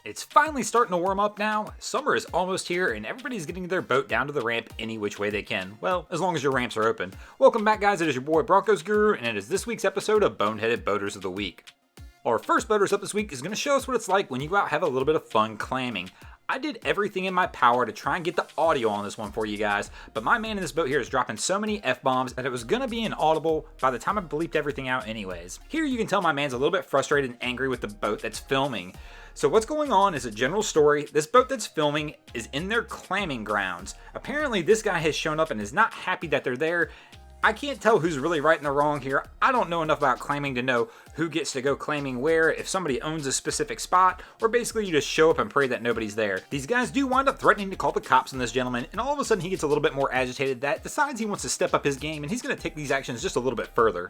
It's finally starting to warm up now. Summer is almost here and everybody's getting their boat down to the ramp any which way they can. Well, as long as your ramps are open. Welcome back, guys. It is your boy Broncos Guru, and it is this week's episode of Boneheaded Boaters of the Week. Our first boaters up this week is going to show us what it's like when you go out and have a little bit of fun clamming. I did everything in my power to try and get the audio on this one for you guys, but my man in this boat here is dropping so many F-bombs that it was going to be inaudible by the time I bleeped everything out anyways. Here you can tell my man's a little bit frustrated and angry with the boat that's filming. So what's going on is a general story. This boat that's filming is in their clamming grounds. Apparently this guy has shown up and is not happy that they're there. I can't tell who's really right and the wrong here. I don't know enough about clamming to know who gets to go clamming where, if somebody owns a specific spot, or basically you just show up and pray that nobody's there. These guys do wind up threatening to call the cops on this gentleman, and all of a sudden he gets a little bit more agitated that decides he wants to step up his game and he's going to take these actions just a little bit further.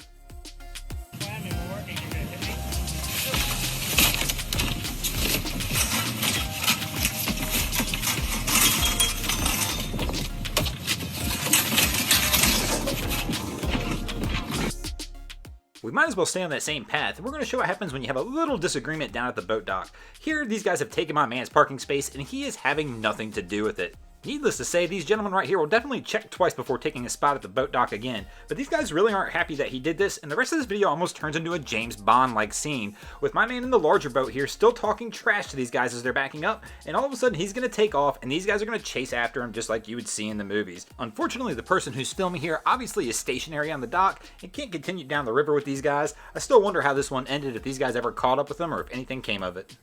We might as well stay on that same path. We're going to show what happens when you have a little disagreement down at the boat dock. Here, these guys have taken my man's parking space and he is having nothing to do with it. Needless to say, these gentlemen right here will definitely check twice before taking a spot at the boat dock again, but these guys really aren't happy that he did this, and the rest of this video almost turns into a James Bond-like scene, with my man in the larger boat here still talking trash to these guys as they're backing up, and all of a sudden he's going to take off, and these guys are going to chase after him just like you would see in the movies. Unfortunately, the person who's filming here obviously is stationary on the dock and can't continue down the river with these guys. I still wonder how this one ended, if these guys ever caught up with them or if anything came of it.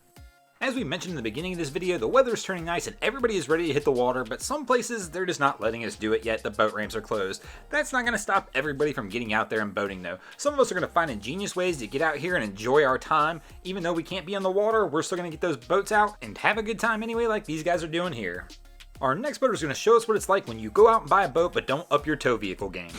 As we mentioned in the beginning of this video, the weather is turning nice and everybody is ready to hit the water, but some places they're just not letting us do it yet. The boat ramps are closed. That's not going to stop everybody from getting out there and boating though. Some of us are going to find ingenious ways to get out here and enjoy our time. Even though we can't be on the water, we're still going to get those boats out and have a good time anyway, like these guys are doing here. Our next boater is going to show us what it's like when you go out and buy a boat but don't up your tow vehicle game.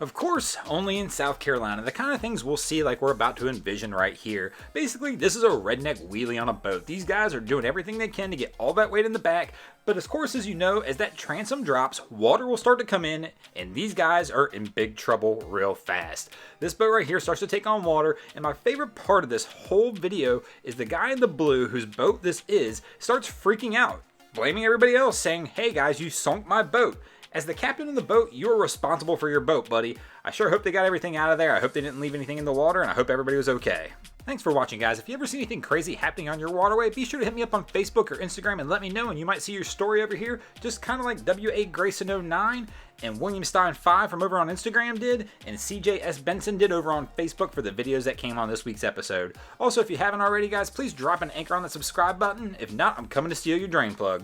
Of course, only in South Carolina, the kind of things we'll see like we're about to envision right here. Basically, this is a redneck wheelie on a boat. These guys are doing everything they can to get all that weight in the back, but of course, as you know, as that transom drops, water will start to come in, and these guys are in big trouble real fast. This boat right here starts to take on water, and my favorite part of this whole video is the guy in the blue, whose boat this is, starts freaking out, blaming everybody else, saying, "Hey guys, you sunk my boat." As the captain of the boat, you are responsible for your boat, buddy. I sure hope they got everything out of there. I hope they didn't leave anything in the water, and I hope everybody was okay. Thanks for watching, guys. If you ever see anything crazy happening on your waterway, be sure to hit me up on Facebook or Instagram and let me know, and you might see your story over here, just kind of like W.A. Grayson09 and William Stein 5 from over on Instagram did, and CJS Benson did over on Facebook for the videos that came on this week's episode. Also, if you haven't already, guys, please drop an anchor on that subscribe button. If not, I'm coming to steal your drain plug.